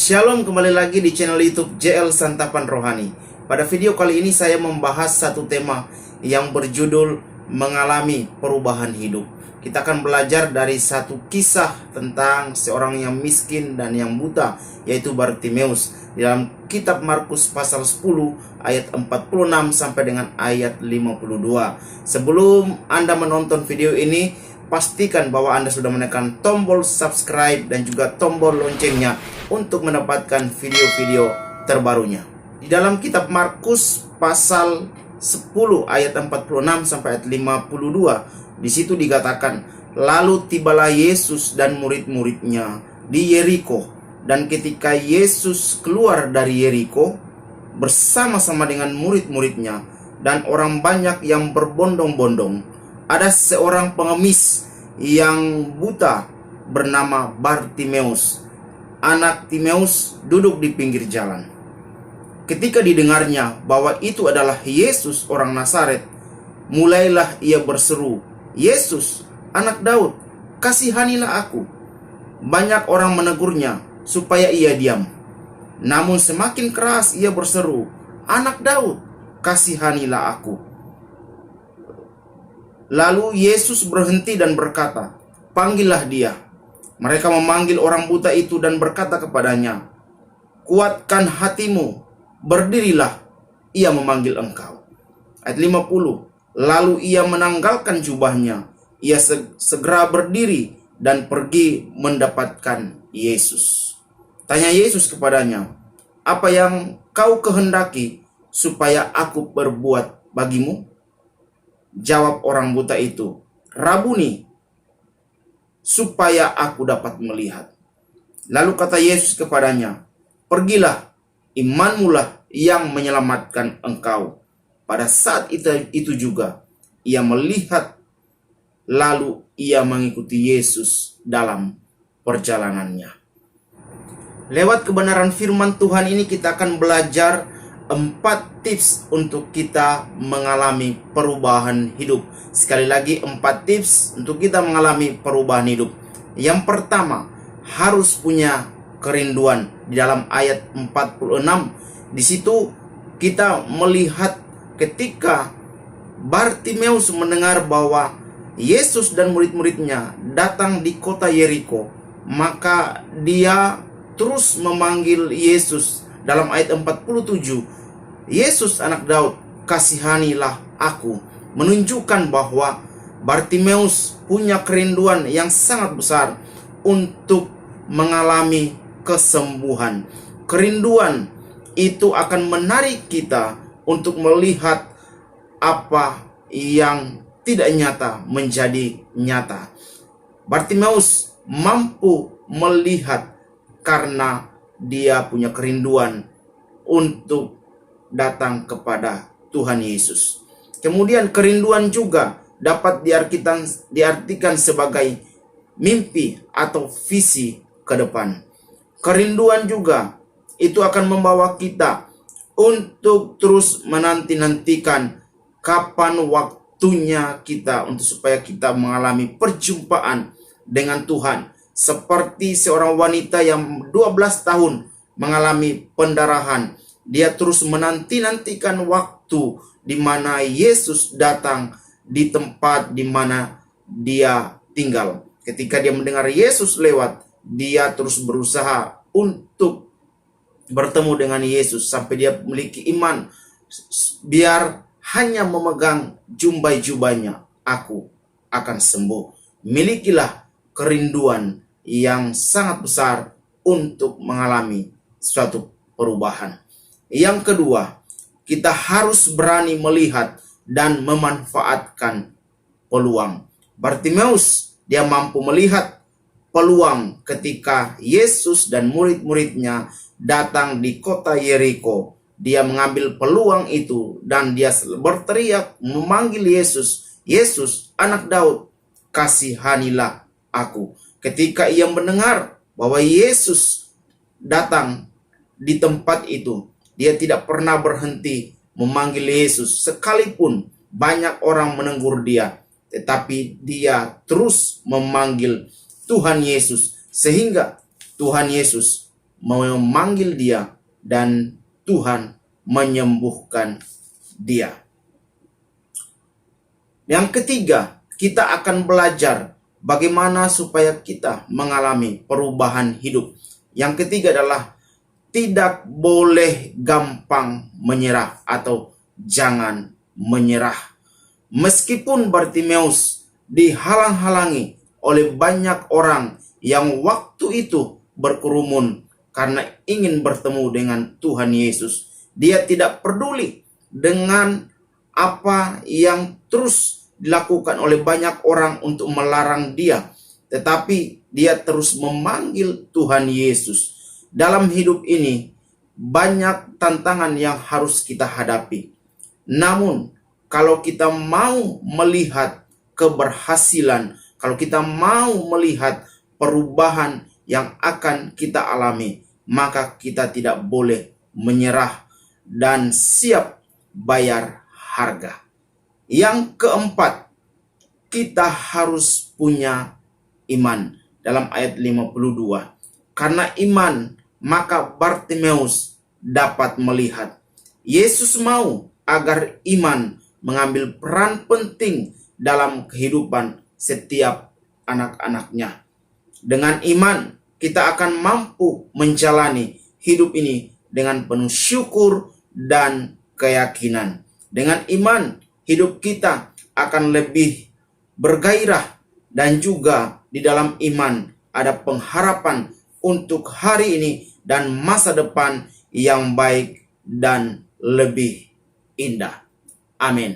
Shalom, kembali lagi di channel YouTube JL Santapan Rohani. Pada video kali ini saya membahas satu tema yang berjudul mengalami perubahan hidup. Kita akan belajar dari satu kisah tentang seorang yang miskin dan yang buta, yaitu Bartimeus, di dalam kitab Markus pasal 10 ayat 46 sampai dengan ayat 52. Sebelum Anda menonton video ini, pastikan bahwa Anda sudah menekan tombol subscribe dan juga tombol loncengnya untuk mendapatkan video-video terbarunya. Di dalam kitab Markus pasal 10 ayat 46 sampai ayat 52, di situ dikatakan, lalu tibalah Yesus dan murid-muridnya di Yeriko, dan ketika Yesus keluar dari Yeriko bersama-sama dengan murid-muridnya dan orang banyak yang berbondong-bondong, ada seorang pengemis yang buta bernama Bartimeus, anak Timeus, duduk di pinggir jalan. Ketika didengarnya bahwa itu adalah Yesus orang Nazaret, mulailah ia berseru, "Yesus, anak Daud, kasihanilah aku." Banyak orang menegurnya supaya ia diam. Namun semakin keras ia berseru, "Anak Daud, kasihanilah aku." Lalu Yesus berhenti dan berkata, "Panggillah dia." Mereka memanggil orang buta itu dan berkata kepadanya, "Kuatkan hatimu, berdirilah, ia memanggil engkau." Ayat 50, lalu ia menanggalkan jubahnya, ia segera berdiri dan pergi mendapatkan Yesus. Tanya Yesus kepadanya, "Apa yang kau kehendaki supaya aku berbuat bagimu?" Jawab orang buta itu, "Rabuni, supaya aku dapat melihat." Lalu kata Yesus kepadanya, "Pergilah, imanmulah yang menyelamatkan engkau." Pada saat itu juga ia melihat, lalu ia mengikuti Yesus dalam perjalanannya. Lewat kebenaran firman Tuhan ini kita akan belajar 4 tips untuk kita mengalami perubahan hidup. Sekali lagi, 4 tips untuk kita mengalami perubahan hidup. Yang pertama, harus punya kerinduan. Di dalam ayat 46, di situ kita melihat ketika Bartimeus mendengar bahwa Yesus dan murid-muridnya datang di kota Yeriko, maka dia terus memanggil Yesus. Dalam ayat 47, "Yesus anak Daud, kasihanilah aku." Menunjukkan bahwa Bartimeus punya kerinduan yang sangat besar untuk mengalami kesembuhan. Kerinduan itu akan menarik kita untuk melihat apa yang tidak nyata menjadi nyata. Bartimeus mampu melihat karena dia punya kerinduan untuk datang kepada Tuhan Yesus. Kemudian kerinduan juga dapat diartikan sebagai mimpi atau visi ke depan. Kerinduan juga itu akan membawa kita untuk terus menanti-nantikan kapan waktunya kita untuk supaya kita mengalami perjumpaan dengan Tuhan. Seperti seorang wanita yang 12 tahun mengalami pendarahan. Dia terus menanti-nantikan waktu di mana Yesus datang di tempat di mana dia tinggal. Ketika dia mendengar Yesus lewat, dia terus berusaha untuk bertemu dengan Yesus sampai dia memiliki iman. Biar hanya memegang jubahnya, aku akan sembuh. Milikilah kerinduan yang sangat besar untuk mengalami suatu perubahan. Yang kedua, kita harus berani melihat dan memanfaatkan peluang. Bartimeus, dia mampu melihat peluang ketika Yesus dan murid-muridnya datang di kota Yeriko. Dia mengambil peluang itu dan dia berteriak memanggil Yesus, "Yesus, anak Daud, kasihanilah aku." Ketika ia mendengar bahwa Yesus datang di tempat itu, dia tidak pernah berhenti memanggil Yesus. Sekalipun banyak orang menegur dia, tetapi dia terus memanggil Tuhan Yesus. Sehingga Tuhan Yesus memanggil dia dan Tuhan menyembuhkan dia. Yang ketiga, kita akan belajar bagaimana supaya kita mengalami perubahan hidup. Yang ketiga adalah tidak boleh gampang menyerah atau jangan menyerah. Meskipun Bartimeus dihalang-halangi oleh banyak orang yang waktu itu berkerumun karena ingin bertemu dengan Tuhan Yesus, dia tidak peduli dengan apa yang terus dilakukan oleh banyak orang untuk melarang dia, tetapi dia terus memanggil Tuhan Yesus. Dalam hidup ini banyak tantangan yang harus kita hadapi. Namun kalau kita mau melihat keberhasilan, kalau kita mau melihat perubahan yang akan kita alami, maka kita tidak boleh menyerah dan siap bayar harga. Yang keempat, kita harus punya iman. Dalam ayat 52, karena iman maka Bartimeus dapat melihat. Yesus mau agar iman mengambil peran penting dalam kehidupan setiap anak-anaknya. Dengan iman, kita akan mampu menjalani hidup ini dengan penuh syukur dan keyakinan. Dengan iman, hidup kita akan lebih bergairah, dan juga di dalam iman ada pengharapan untuk hari ini dan masa depan yang baik dan lebih indah. Amin.